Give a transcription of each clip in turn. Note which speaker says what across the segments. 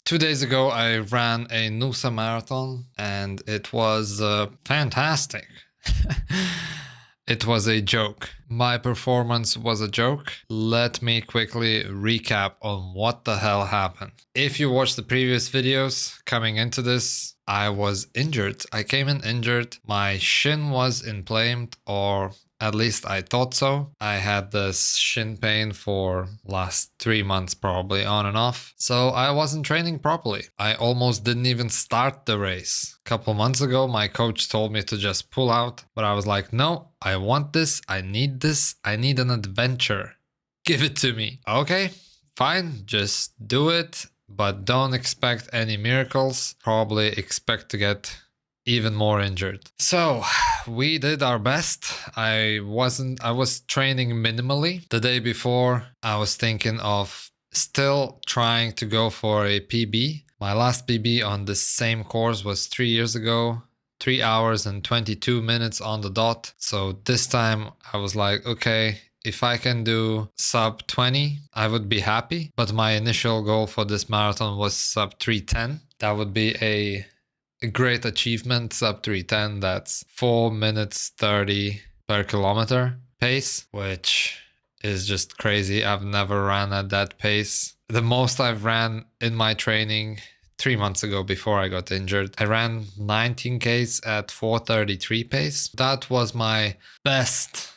Speaker 1: 2 days ago, I ran a Noosa marathon and it was fantastic. It was a joke. My performance was a joke. Let me quickly recap on what the hell happened. If you watched the previous videos coming into this, I was injured. I came in injured. My shin was inflamed, or at least I thought so. I had this shin pain for last 3 months, probably on and off. So I wasn't training properly. I almost didn't even start the race. A couple months ago, my coach told me to just pull out, but I was like, no, I want this. I need this. I need an adventure. Give it to me. Okay, fine. Just do it. But don't expect any miracles. Probably expect to get even more injured. So we did our best. I was training minimally. The day before, I was thinking of still trying to go for a PB. My last PB on the same course was 3 years ago. 3 hours and 22 minutes on the dot. So this time I was like, okay, if I can do sub 20, I would be happy. But my initial goal for this marathon was sub 310. That would be a great achievement. Sub 310, that's 4 minutes 30 per kilometer pace, which is just crazy. I've never ran at that pace. The most I've ran in my training 3 months ago before I got injured, I ran 19Ks at 4:33 pace. That was my best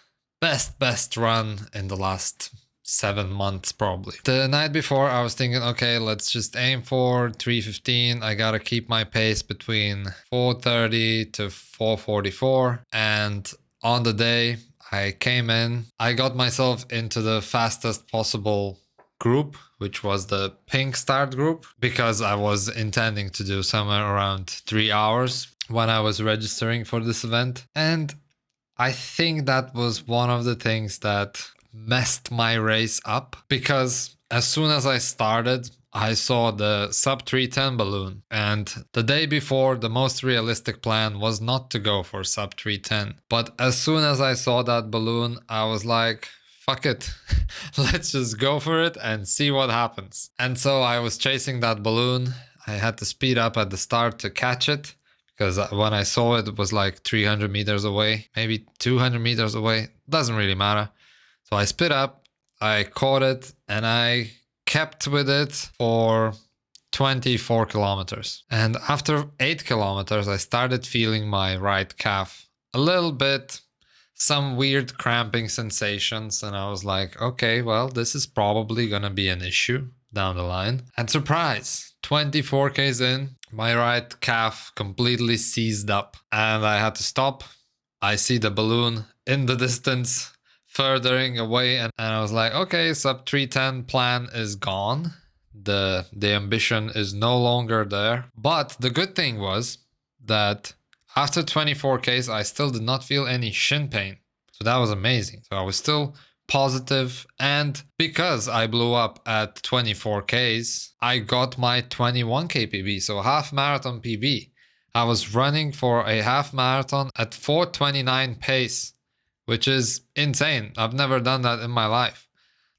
Speaker 1: run in the last 7 months probably. The night before I was thinking, okay, let's just aim for 3:15. I gotta keep my pace between 4:30 to 4:44. And on the day I came in, I got myself into the fastest possible group, which was the pink start group, because I was intending to do somewhere around 3 hours when I was registering for this event. And I think that was one of the things that messed my race up, because as soon as I started, I saw the sub 310 balloon, and the day before, the most realistic plan was not to go for sub 310. But as soon as I saw that balloon, I was like, fuck it, let's just go for it and see what happens. And so I was chasing that balloon. I had to speed up at the start to catch it, because when I saw it, it was like 300 meters away, maybe 200 meters away. Doesn't really matter. So I sped up, I caught it, and I kept with it for 24 kilometers. And after 8 kilometers, I started feeling my right calf a little bit, some weird cramping sensations. And I was like, okay, well, this is probably gonna be an issue down the line. And surprise, 24 Ks in, my right calf completely seized up and I had to stop. I see the balloon in the distance, furthering away, and I was like, okay, sub 310 plan is gone. The ambition is no longer there. But the good thing was that after 24 Ks, I still did not feel any shin pain. So that was amazing. So I was still positive, and because I blew up at 24 Ks, I got my 21K PB, so half marathon PB. I was running for a half marathon at 4:29 pace, which is insane. I've never done that in my life.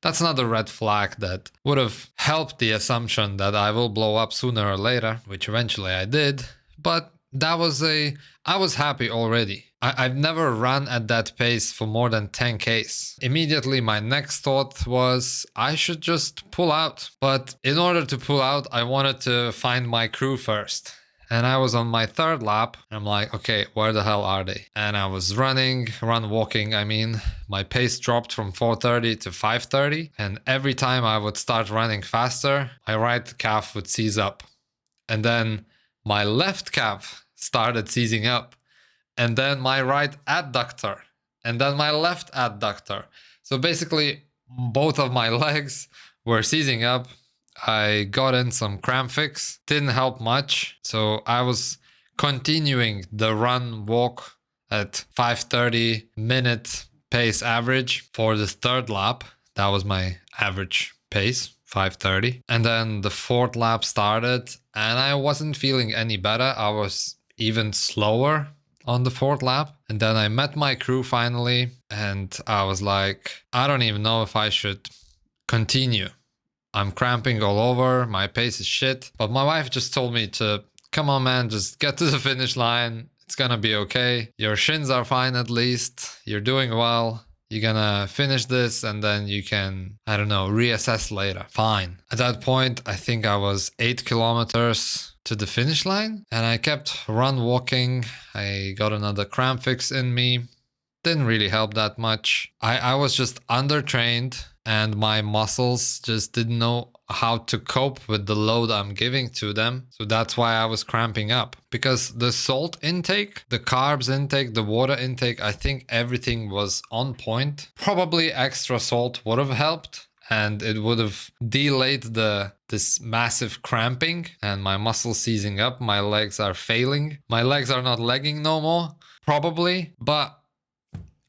Speaker 1: That's another red flag that would have helped the assumption that I will blow up sooner or later, which eventually I did. But I was happy already. I've never run at that pace for more than 10 Ks. Immediately my next thought was I should just pull out. But in order to pull out, I wanted to find my crew first. And I was on my 3rd lap. I'm like, okay, where the hell are they? And I was walking, I mean. My pace dropped from 4:30 to 5:30. And every time I would start running faster, my right calf would seize up. And then my left calf started seizing up. And then my right adductor. And then my left adductor. So basically, both of my legs were seizing up. I got in some cramp fix, didn't help much. So I was continuing the run walk at 5:30 minute pace average for this 3rd lap. That was my average pace, 5:30. And then the 4th lap started and I wasn't feeling any better. I was even slower on the 4th lap. And then I met my crew finally and I was like, I don't even know if I should continue. I'm cramping all over. My pace is shit. But my wife just told me to, come on, man, just get to the finish line. It's gonna be okay. Your shins are fine at least. You're doing well. You're gonna finish this and then you can, I don't know, reassess later. Fine. At that point, I think I was 8 kilometers to the finish line and I kept walking. I got another cramp fix in me. Didn't really help that much. I was just undertrained and my muscles just didn't know how to cope with the load I'm giving to them. So that's why I was cramping up. Because the salt intake, the carbs intake, the water intake, I think everything was on point. Probably extra salt would have helped and it would have delayed this massive cramping and my muscles seizing up. My legs are failing. My legs are not legging no more, probably, but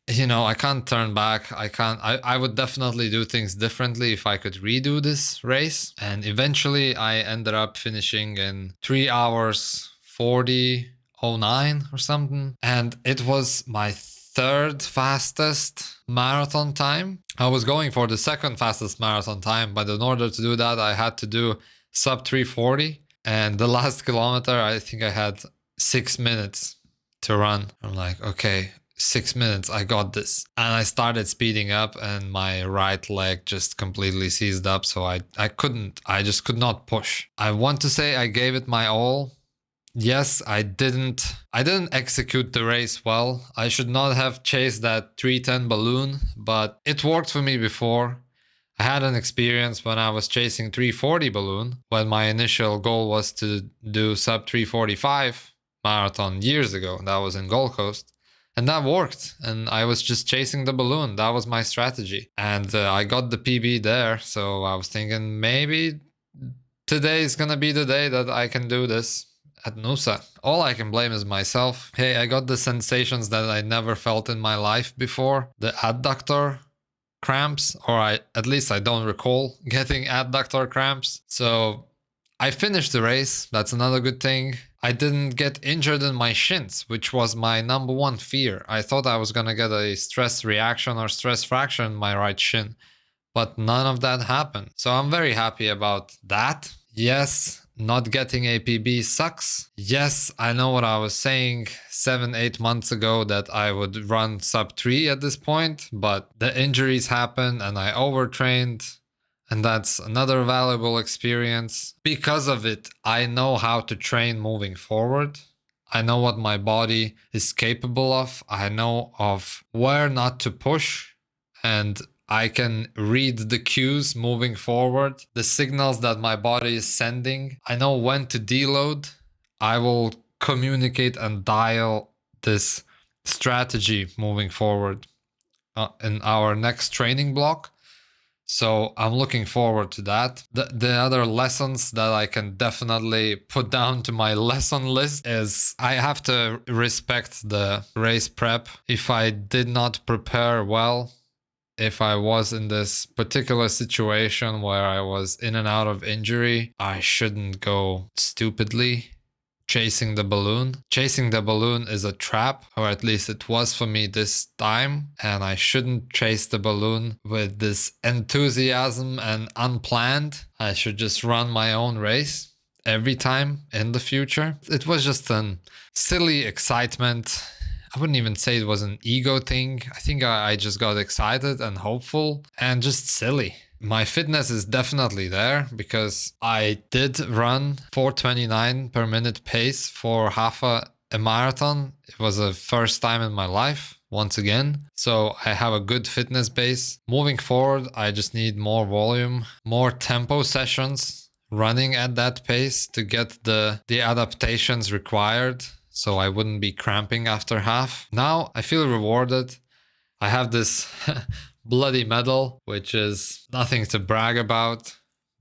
Speaker 1: you know, I can't turn back. I would definitely do things differently if I could redo this race. And eventually I ended up finishing in 3 hours 40:09 or something. And it was my third fastest marathon time. I was going for the second fastest marathon time, but in order to do that, I had to do sub 3:40. And the last kilometer, I think I had 6 minutes to run. I'm like, okay, 6 minutes, I got this. And I started speeding up and my right leg just completely seized up. So I just could not push. I want to say I gave it my all. Yes, I didn't execute the race well. I should not have chased that 310 balloon, but it worked for me before. I had an experience when I was chasing 340 balloon when my initial goal was to do sub 345 marathon years ago. That was in Gold Coast. And that worked. And I was just chasing the balloon. That was my strategy. And I got the PB there. So I was thinking maybe today is going to be the day that I can do this at Noosa. All I can blame is myself. Hey, I got the sensations that I never felt in my life before. The adductor cramps, or at least I don't recall getting adductor cramps. So I finished the race. That's another good thing. I didn't get injured in my shins, which was my number one fear. I thought I was gonna get a stress reaction or stress fracture in my right shin, but none of that happened. So I'm very happy about that. Yes, not getting a PB sucks. Yes, I know what I was saying 7-8 months ago that I would run sub 3 at this point, but the injuries happened and I overtrained. And that's another valuable experience. Because of it, I know how to train moving forward. I know what my body is capable of. I know of where not to push. And I can read the cues moving forward, the signals that my body is sending. I know when to deload. I will communicate and dial this strategy moving forward in our next training block. So I'm looking forward to that. The other lessons that I can definitely put down to my lesson list is I have to respect the race prep. If I did not prepare well, if I was in this particular situation where I was in and out of injury, I shouldn't go stupidly chasing the balloon. Chasing the balloon is a trap, or at least it was for me this time, and I shouldn't chase the balloon with this enthusiasm and unplanned. I should just run my own race every time in the future. It was just a silly excitement. I wouldn't even say it was an ego thing. I think I just got excited and hopeful and just silly. My fitness is definitely there because I did run 4:29 per minute pace for half a marathon. It was the first time in my life, once again. So I have a good fitness base. Moving forward, I just need more volume, more tempo sessions, running at that pace to get the adaptations required so I wouldn't be cramping after half. Now I feel rewarded. I have this bloody medal, which is nothing to brag about,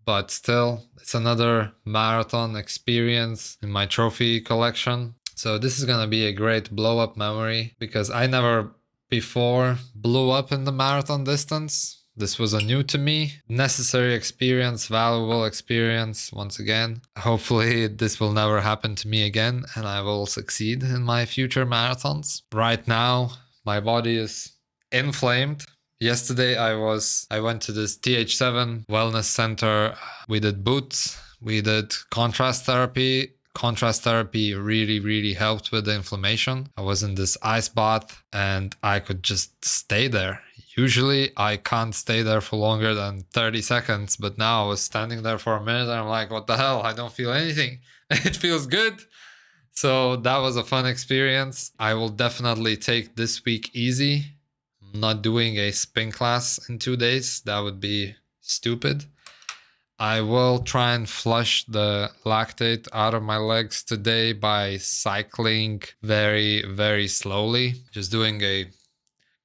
Speaker 1: but still, it's another marathon experience in my trophy collection. So this is gonna be a great blow up memory because I never before blew up in the marathon distance. This was a new to me, necessary experience, valuable experience once again. Hopefully this will never happen to me again and I will succeed in my future marathons. Right now, my body is inflamed Yesterday I went to this TH7 wellness center. We did boots, we did contrast therapy. Contrast therapy really helped with the inflammation. I was in this ice bath and I could just stay there. Usually I can't stay there for longer than 30 seconds, but now I was standing there for a minute and I'm like, what the hell? I don't feel anything. It feels good. So that was a fun experience. I will definitely take this week easy. I'm not doing a spin class in 2 days. That would be stupid. I will try and flush the lactate out of my legs today by cycling very slowly. Just doing a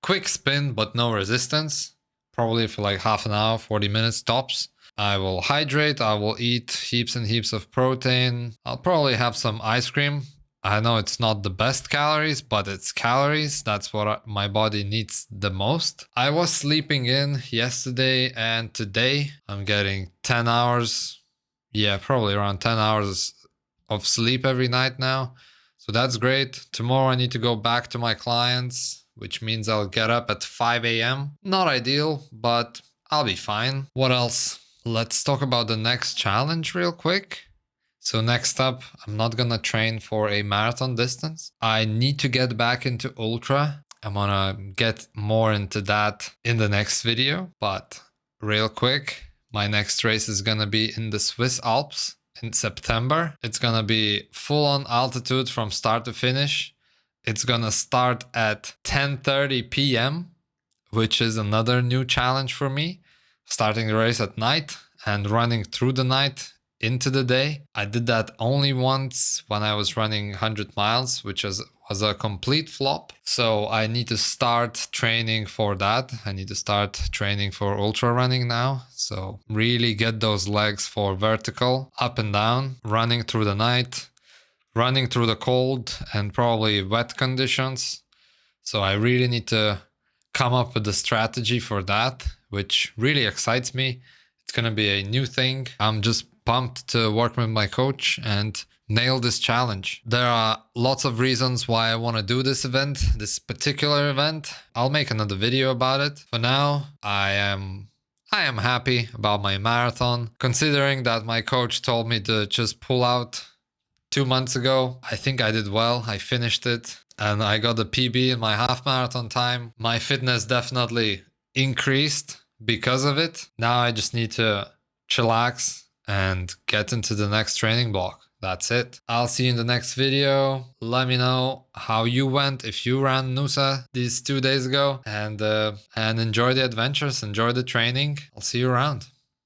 Speaker 1: quick spin, but no resistance. Probably for like half an hour, 40 minutes tops. I will hydrate. I will eat heaps and heaps of protein. I'll probably have some ice cream. I know it's not the best calories, but it's calories. That's what my body needs the most. I was sleeping in yesterday and today. I'm getting 10 hours. Yeah, probably around 10 hours of sleep every night now. So that's great. Tomorrow I need to go back to my clients, which means I'll get up at 5 a.m. Not ideal, but I'll be fine. What else? Let's talk about the next challenge real quick. So next up, I'm not gonna train for a marathon distance. I need to get back into ultra. I'm gonna get more into that in the next video. But real quick, my next race is gonna be in the Swiss Alps in September. It's gonna be full on altitude from start to finish. It's gonna start at 10:30 p.m., which is another new challenge for me. Starting the race at night and running through the night into the day. I did that only once when I was running 100 miles, which was a complete flop. So I need to start training for that. I need to start training for ultra running now. So really get those legs for vertical, up and down, running through the night, running through the cold and probably wet conditions. So I really need to come up with a strategy for that, which really excites me. It's going to be a new thing. I'm just pumped to work with my coach and nail this challenge. There are lots of reasons why I want to do this event, this particular event. I'll make another video about it. For now, I am happy about my marathon. Considering that my coach told me to just pull out 2 months ago, I think I did well. I finished it and I got a PB in my half marathon time. My fitness definitely increased because of it. Now I just need to chillax and get into the next training block. That's it. I'll see you in the next video. Let me know how you went, if you ran Noosa these 2 days ago, and enjoy the adventures, enjoy the training. I'll see you around.